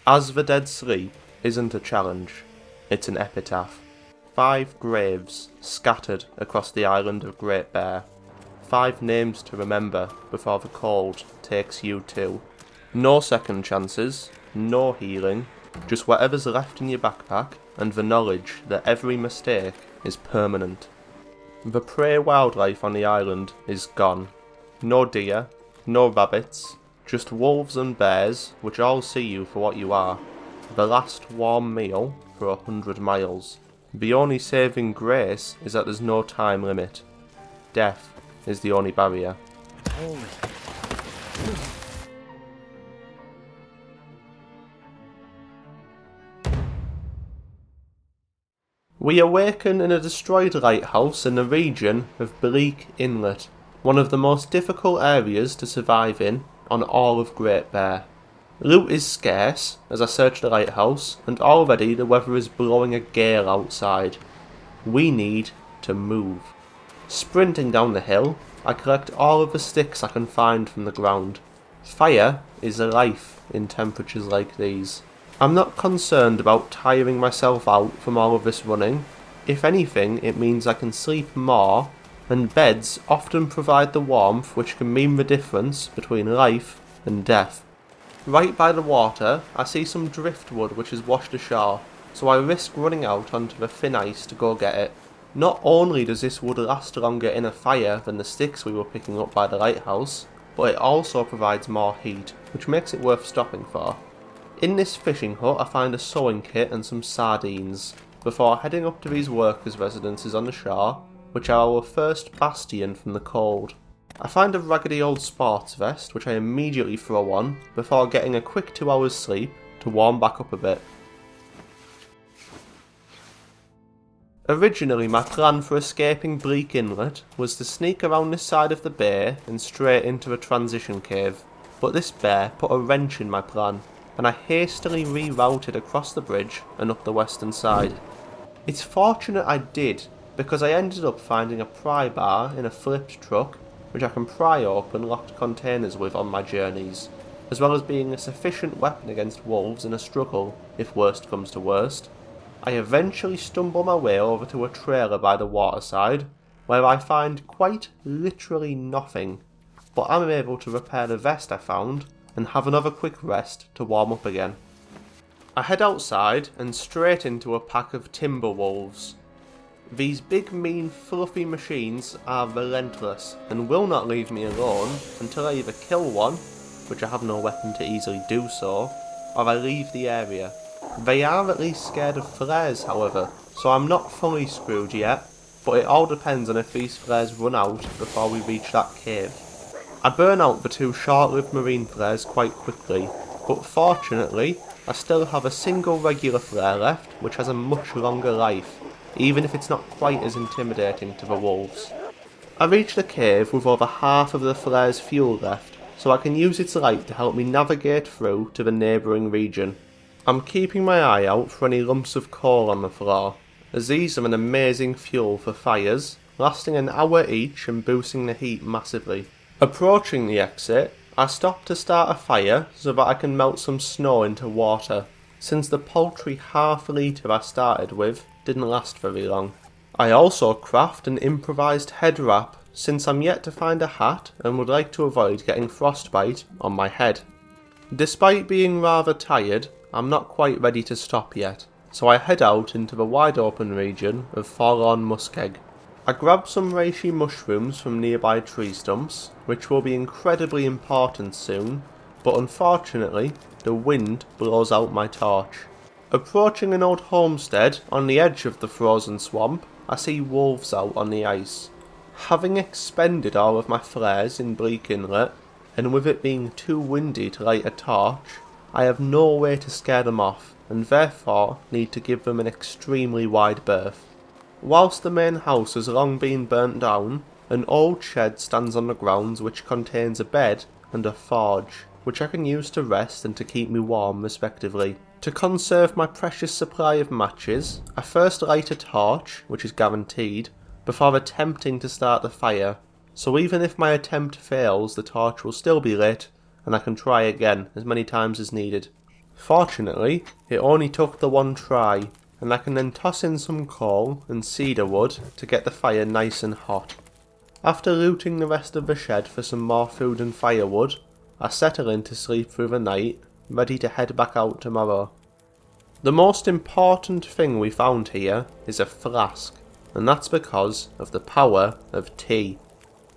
As the dead sleep isn't a challenge, it's an epitaph. 5 graves scattered across the island of Great Bear. 5 names to remember before the cold takes you too. No second chances, no healing, just whatever's left in your backpack and the knowledge that every mistake is permanent. The prey wildlife on the island is gone. No deer, no rabbits, just wolves and bears, which all see you for what you are. The last warm meal for 100 miles. The only saving grace is that there's no time limit. Death is the only barrier. We awaken in a destroyed lighthouse in the region of Bleak Inlet, one of the most difficult areas to survive in on all of Great Bear. Loot is scarce as I search the lighthouse, and already the weather is blowing a gale outside. We need to move. Sprinting down the hill, I collect all of the sticks I can find from the ground. Fire is life in temperatures like these. I'm not concerned about tiring myself out from all of this running. If anything, it means I can sleep more, and beds often provide the warmth which can mean the difference between life and death. Right by the water, I see some driftwood which is washed ashore, so I risk running out onto the thin ice to go get it. Not only does this wood last longer in a fire than the sticks we were picking up by the lighthouse, but it also provides more heat, which makes it worth stopping for. In this fishing hut I find a sewing kit and some sardines, before heading up to these workers' residences on the shore, which are our first bastion from the cold. I find a raggedy old sports vest which I immediately throw on, before getting a quick 2 hours sleep to warm back up a bit. Originally my plan for escaping Bleak Inlet was to sneak around this side of the bay and straight into a transition cave, but this bear put a wrench in my plan, and I hastily rerouted across the bridge and up the western side. It's fortunate I did, because I ended up finding a pry bar in a flipped truck, which I can pry open locked containers with on my journeys, as well as being a sufficient weapon against wolves in a struggle, if worst comes to worst. I eventually stumble my way over to a trailer by the waterside, where I find quite literally nothing, but I'm able to repair the vest I found, and have another quick rest to warm up again. I head outside and straight into a pack of timber wolves. These big mean fluffy machines are relentless and will not leave me alone until I either kill one, which I have no weapon to easily do so, or I leave the area. They are at least scared of flares however, so I'm not fully screwed yet, but it all depends on if these flares run out before we reach that cave. I burn out the 2 short-lived marine flares quite quickly, but fortunately I still have a single regular flare left which has a much longer life, even if it's not quite as intimidating to the wolves. I reach the cave with over half of the flare's fuel left, so I can use its light to help me navigate through to the neighbouring region. I'm keeping my eye out for any lumps of coal on the floor, as these are an amazing fuel for fires, lasting an hour each and boosting the heat massively. Approaching the exit, I stop to start a fire so that I can melt some snow into water, since the paltry half litre I started with didn't last very long. I also craft an improvised head wrap, since I'm yet to find a hat and would like to avoid getting frostbite on my head. Despite being rather tired, I'm not quite ready to stop yet, so I head out into the wide open region of forlorn muskeg. I grab some reishi mushrooms from nearby tree stumps, which will be incredibly important soon, but unfortunately the wind blows out my torch. Approaching an old homestead on the edge of the frozen swamp, I see wolves out on the ice. Having expended all of my flares in Bleak Inlet, and with it being too windy to light a torch, I have no way to scare them off, and therefore need to give them an extremely wide berth. Whilst the main house has long been burnt down, an old shed stands on the grounds which contains a bed and a forge, which I can use to rest and to keep me warm respectively. To conserve my precious supply of matches, I first light a torch, which is guaranteed, before attempting to start the fire, so even if my attempt fails the torch will still be lit, and I can try again as many times as needed. Fortunately, it only took the one try, and I can then toss in some coal and cedar wood to get the fire nice and hot. After looting the rest of the shed for some more food and firewood, I settle in to sleep through the night, ready to head back out tomorrow. The most important thing we found here is a flask, and that's because of the power of tea.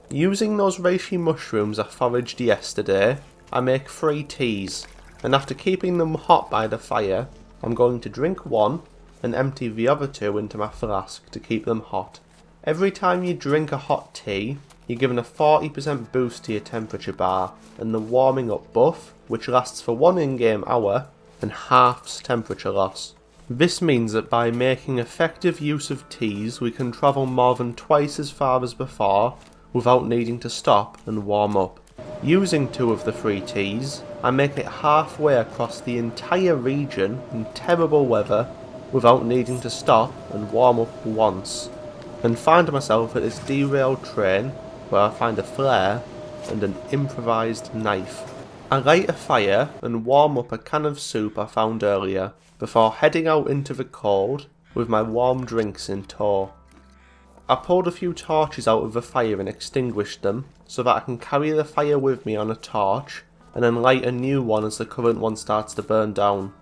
Using those reishi mushrooms I foraged yesterday, I make 3 teas, and after keeping them hot by the fire, I'm going to drink one and empty the other 2 into my flask to keep them hot. Every time you drink a hot tea, you're given a 40% boost to your temperature bar, and the warming up buff, which lasts for 1 in-game hour, and halves temperature loss. This means that by making effective use of teas, we can travel more than twice as far as before, without needing to stop and warm up. Using 2 of the 3 teas, I make it halfway across the entire region in terrible weather, without needing to stop and warm up once, and find myself at this derailed train where I find a flare and an improvised knife. I light a fire and warm up a can of soup I found earlier, before heading out into the cold with my warm drinks in tow. I pulled a few torches out of the fire and extinguished them, so that I can carry the fire with me on a torch, and then light a new one as the current one starts to burn down.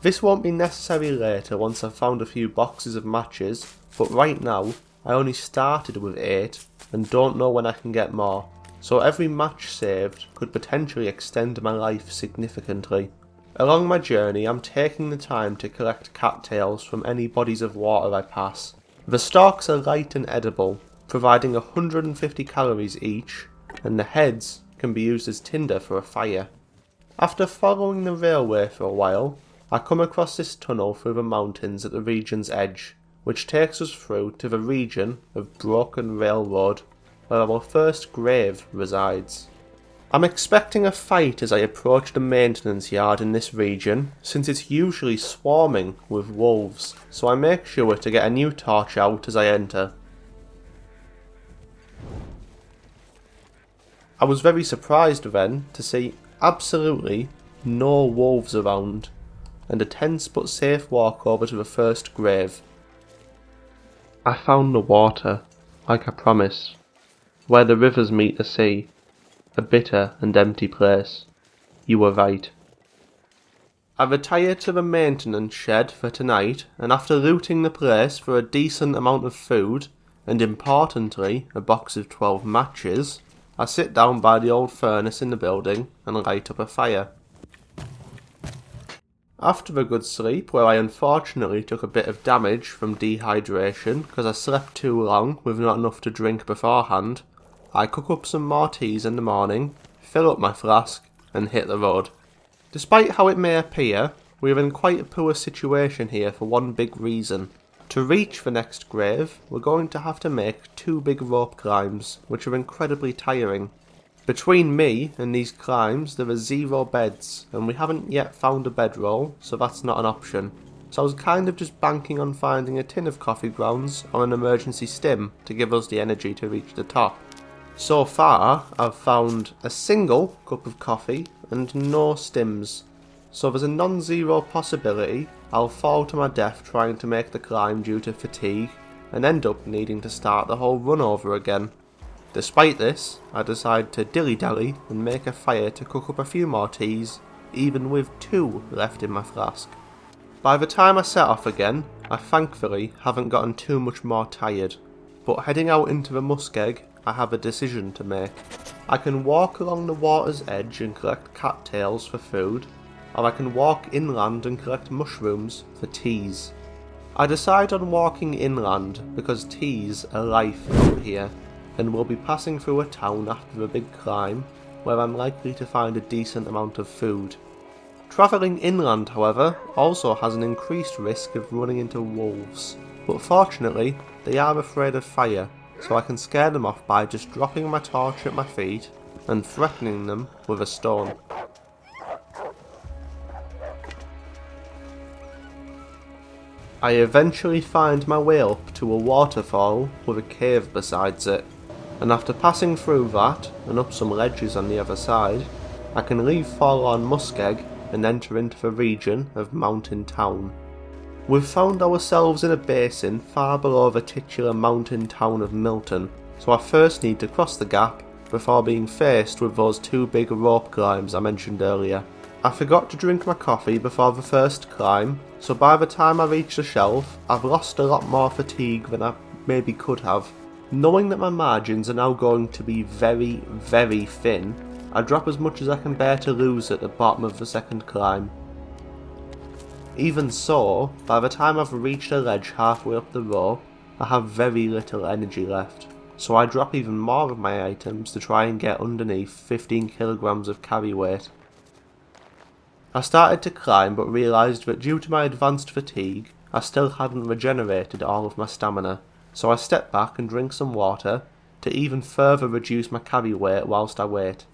This won't be necessary later once I've found a few boxes of matches, but right now I only started with 8 and don't know when I can get more, so every match saved could potentially extend my life significantly. Along my journey I'm taking the time to collect cattails from any bodies of water I pass. The stalks are light and edible, providing 150 calories each, and the heads can be used as tinder for a fire. After following the railway for a while, I come across this tunnel through the mountains at the region's edge, which takes us through to the region of Broken Railroad, where our first grave resides. I'm expecting a fight as I approach the maintenance yard in this region, since it's usually swarming with wolves, so I make sure to get a new torch out as I enter. I was very surprised then to see absolutely no wolves around, and a tense but safe walk over to the first grave. I found the water, like I promised, where the rivers meet the sea. A bitter and empty place. You were right. I retired to the maintenance shed for tonight, and after looting the place for a decent amount of food, and importantly a box of 12 matches, I sit down by the old furnace in the building and light up a fire. After a good sleep, where I unfortunately took a bit of damage from dehydration because I slept too long with not enough to drink beforehand, I cook up some more teas in the morning, fill up my flask, and hit the road. Despite how it may appear, we are in quite a poor situation here for one big reason. To reach the next grave, we're going to have to make 2 big rope climbs, which are incredibly tiring. Between me and these climbs there are 0 beds, and we haven't yet found a bedroll, so that's not an option. So I was kind of just banking on finding a tin of coffee grounds or an emergency stim to give us the energy to reach the top. So far, I've found a single cup of coffee and no stims, so there's a non-zero possibility I'll fall to my death trying to make the climb due to fatigue and end up needing to start the whole run over again. Despite this, I decide to dilly-dally and make a fire to cook up a few more teas, even with 2 left in my flask. By the time I set off again, I thankfully haven't gotten too much more tired, but heading out into the muskeg, I have a decision to make. I can walk along the water's edge and collect cattails for food, or I can walk inland and collect mushrooms for teas. I decide on walking inland because teas are life out here, and we'll be passing through a town after a big climb where I'm likely to find a decent amount of food. Travelling inland, however, also has an increased risk of running into wolves, but fortunately they are afraid of fire, so I can scare them off by just dropping my torch at my feet and threatening them with a stone. I eventually find my way up to a waterfall with a cave besides it, and after passing through that and up some ledges on the other side, I can leave Forlorn Muskeg and enter into the region of Mountain Town. We've found ourselves in a basin far below the titular mountain town of Milton, so I first need to cross the gap before being faced with those two big rope climbs I mentioned earlier. I forgot to drink my coffee before the first climb, so by the time I reach the shelf, I've lost a lot more fatigue than I maybe could have. Knowing that my margins are now going to be very, very thin, I drop as much as I can bear to lose at the bottom of the second climb. Even so, by the time I've reached a ledge halfway up the rope, I have very little energy left, so I drop even more of my items to try and get underneath 15 kilograms of carry weight. I started to climb but realised that due to my advanced fatigue, I still hadn't regenerated all of my stamina, so I stepped back and drink some water to even further reduce my carry weight whilst I wait.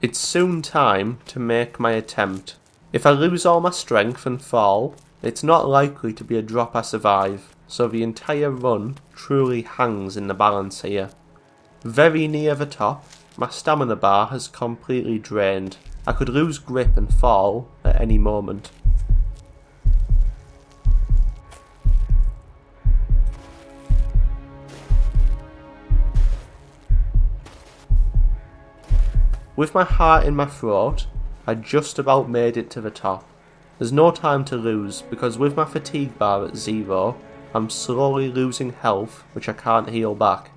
It's soon time to make my attempt. If I lose all my strength and fall, it's not likely to be a drop I survive, so the entire run truly hangs in the balance here. Very near the top, my stamina bar has completely drained. I could lose grip and fall at any moment. With my heart in my throat, I just about made it to the top. There's no time to lose because with my fatigue bar at 0, I'm slowly losing health which I can't heal back.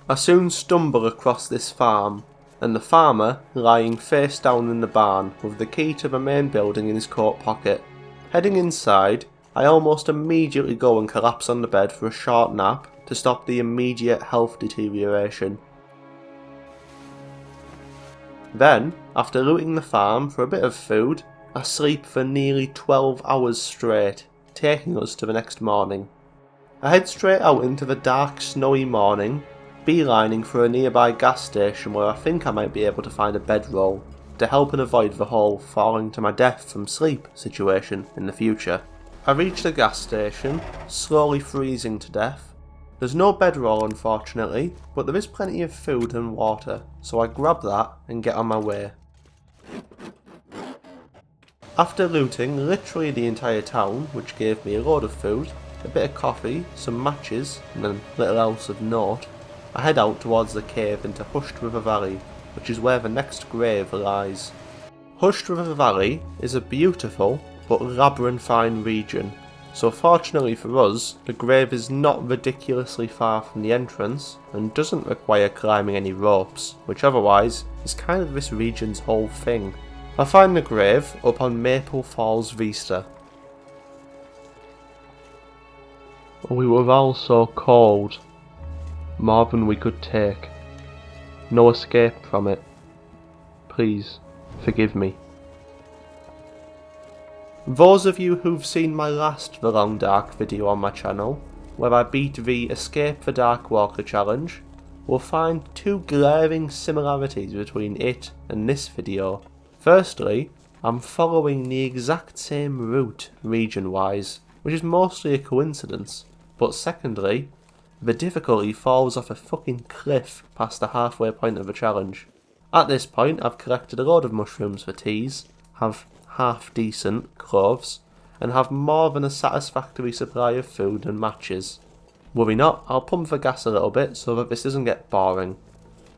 I soon stumble across this farm, and the farmer lying face down in the barn with the key to the main building in his coat pocket. Heading inside, I almost immediately go and collapse on the bed for a short nap to stop the immediate health deterioration. Then, after looting the farm for a bit of food, I sleep for nearly 12 hours straight, taking us to the next morning. I head straight out into the dark, snowy morning, beelining for a nearby gas station where I think I might be able to find a bedroll, to help and avoid the whole falling to my death from sleep situation in the future. I reach the gas station, slowly freezing to death. There's no bedroll unfortunately, but there is plenty of food and water, so I grab that and get on my way. After looting literally the entire town, which gave me a load of food, a bit of coffee, some matches, and then little else of note, I head out towards the cave into Hushed River Valley, which is where the next grave lies. Hushed River Valley is a beautiful but labyrinthine region, so fortunately for us, the grave is not ridiculously far from the entrance and doesn't require climbing any ropes, which otherwise is kind of this region's whole thing. I find the grave up on Maple Falls Vista. We were all so cold, more than we could take. No escape from it. Please, forgive me. Those of you who've seen my last The Long Dark video on my channel, where I beat the Escape the Dark Walker challenge, will find two glaring similarities between it and this video. Firstly, I'm following the exact same route region-wise, which is mostly a coincidence, but secondly, the difficulty falls off a fucking cliff past the halfway point of the challenge. At this point I've collected a load of mushrooms for teas, have half decent clothes, and have more than a satisfactory supply of food and matches. Worry not, I'll pump the gas a little bit so that this doesn't get boring.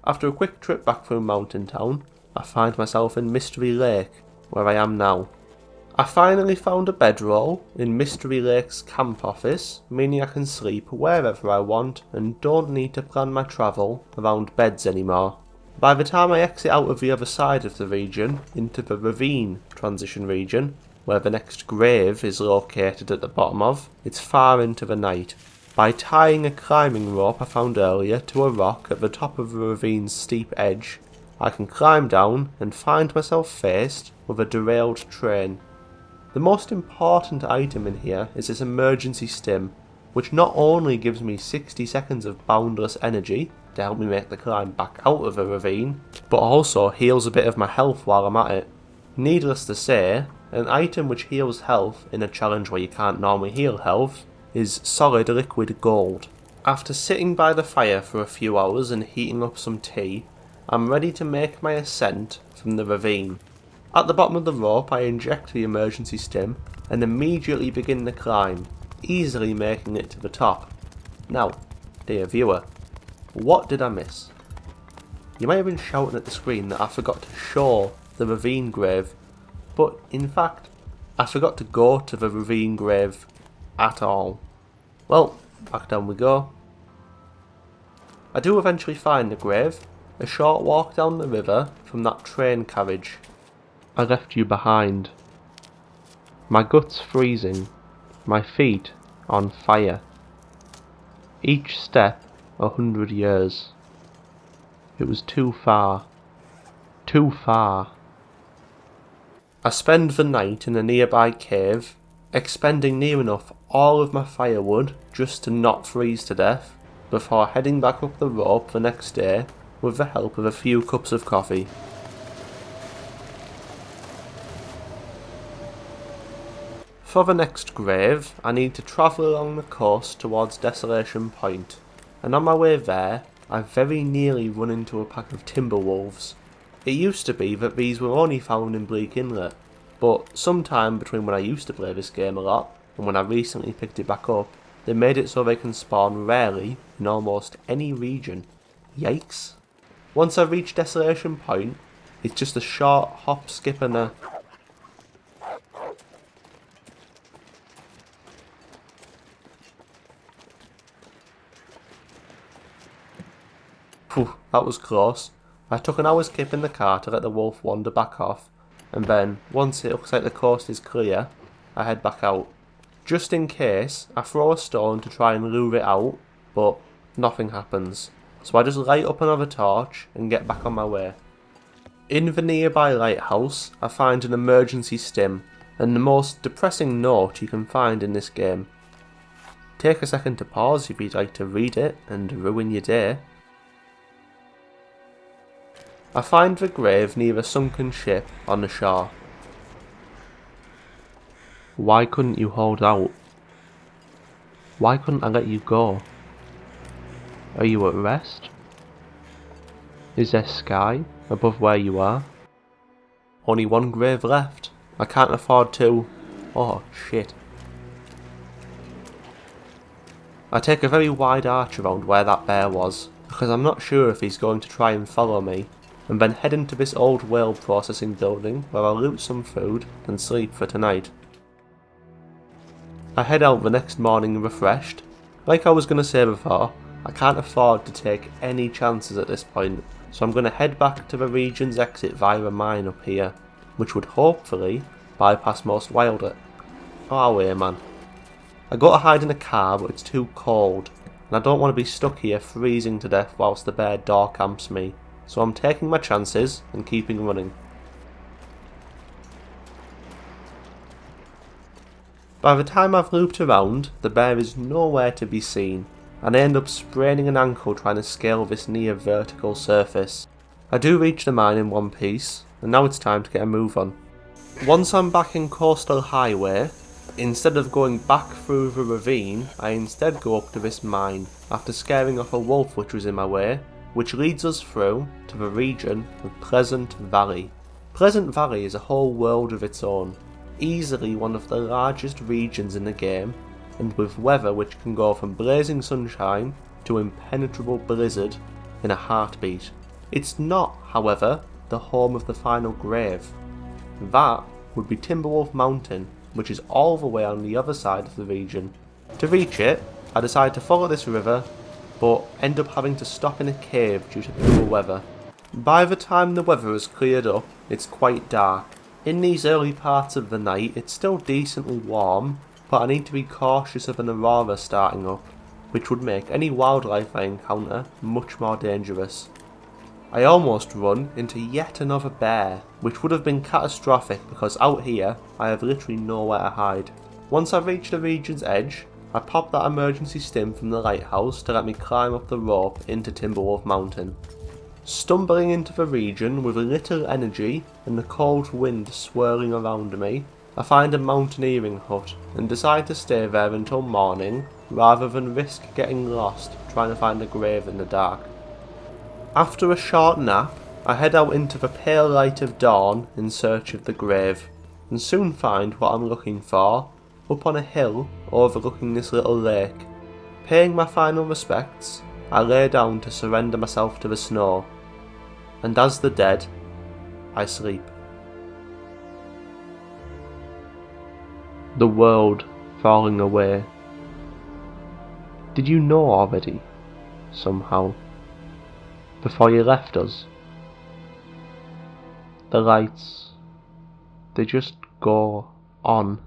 After a quick trip back through Mountain Town, I find myself in Mystery Lake, where I am now. I finally found a bedroll in Mystery Lake's camp office, meaning I can sleep wherever I want and don't need to plan my travel around beds anymore. By the time I exit out of the other side of the region, into the ravine transition region, where the next grave is located at the bottom of, it's far into the night. By tying a climbing rope I found earlier to a rock at the top of the ravine's steep edge, I can climb down and find myself faced with a derailed train. The most important item in here is this emergency stim, which not only gives me 60 seconds of boundless energy to help me make the climb back out of the ravine, but also heals a bit of my health while I'm at it. Needless to say, an item which heals health in a challenge where you can't normally heal health is solid liquid gold. After sitting by the fire for a few hours and heating up some tea, I'm ready to make my ascent from the ravine. At the bottom of the rope I inject the emergency stim and immediately begin the climb, easily making it to the top. Now, dear viewer, what did I miss? You may have been shouting at the screen that I forgot to show the ravine grave, but in fact, I forgot to go to the ravine grave at all. Well, back down we go. I do eventually find the grave, a short walk down the river from that train carriage. I left you behind. My guts freezing, my feet on fire. Each step 100 years. It was too far. Too far. I spend the night in a nearby cave, expending near enough all of my firewood just to not freeze to death, before heading back up the rope the next day with the help of a few cups of coffee. For the next grave, I need to travel along the coast towards Desolation Point, and on my way there, I very nearly run into a pack of timber wolves. It used to be that these were only found in Bleak Inlet, but sometime between when I used to play this game a lot and when I recently picked it back up, they made it so they can spawn rarely in almost any region. Yikes. Once I reach Desolation Point, it's just a short hop, skip and a... Phew, that was close. I took an hour's skip in the car to let the wolf wander back off, and then, once it looks like the coast is clear, I head back out. Just in case, I throw a stone to try and lure it out, but nothing happens. So I just light up another torch and get back on my way. In the nearby lighthouse, I find an emergency stim, and the most depressing note you can find in this game. Take a second to pause if you'd like to read it and ruin your day. I find the grave near a sunken ship on the shore. Why couldn't you hold out? Why couldn't I let you go? Are you at rest? Is there sky above where you are? Only one grave left. I can't afford to... Oh shit. I take a very wide arch around where that bear was, because I'm not sure if he's going to try and follow me, and then head into this old whale processing building where I'll loot some food and sleep for tonight. I head out the next morning refreshed. Like I was going to say before, I can't afford to take any chances at this point, so I'm going to head back to the region's exit via a mine up here, which would hopefully bypass most wildlife. Oh yeah man. I go to hide in a car but it's too cold, and I don't want to be stuck here freezing to death whilst the bear door camps me, so I'm taking my chances and keeping running. By the time I've looped around, the bear is nowhere to be seen, and I end up spraining an ankle trying to scale this near vertical surface. I do reach the mine in one piece, and now it's time to get a move on. Once I'm back in Coastal Highway, instead of going back through the ravine, I instead go up to this mine, after scaring off a wolf which was in my way, which leads us through to the region of Pleasant Valley. Pleasant Valley is a whole world of its own, easily one of the largest regions in the game, and with weather which can go from blazing sunshine to impenetrable blizzard in a heartbeat. It's not, however, the home of the final grave. That would be Timberwolf Mountain, which is all the way on the other side of the region. To reach it, I decide to follow this river, but end up having to stop in a cave due to poor weather. By the time the weather has cleared up, it's quite dark. In these early parts of the night, it's still decently warm, but I need to be cautious of an aurora starting up, which would make any wildlife I encounter much more dangerous. I almost run into yet another bear, which would have been catastrophic because out here, I have literally nowhere to hide. Once I've reached the region's edge, I pop that emergency stim from the lighthouse to let me climb up the rope into Timberwolf Mountain. Stumbling into the region with little energy and the cold wind swirling around me, I find a mountaineering hut and decide to stay there until morning rather than risk getting lost trying to find a grave in the dark. After a short nap, I head out into the pale light of dawn in search of the grave, and soon find what I'm looking for, up on a hill overlooking this little lake. Paying my final respects, I lay down to surrender myself to the snow, and as the dead, I sleep. The world falling away. Did you know already, somehow, before you left us? The lights, they just go on.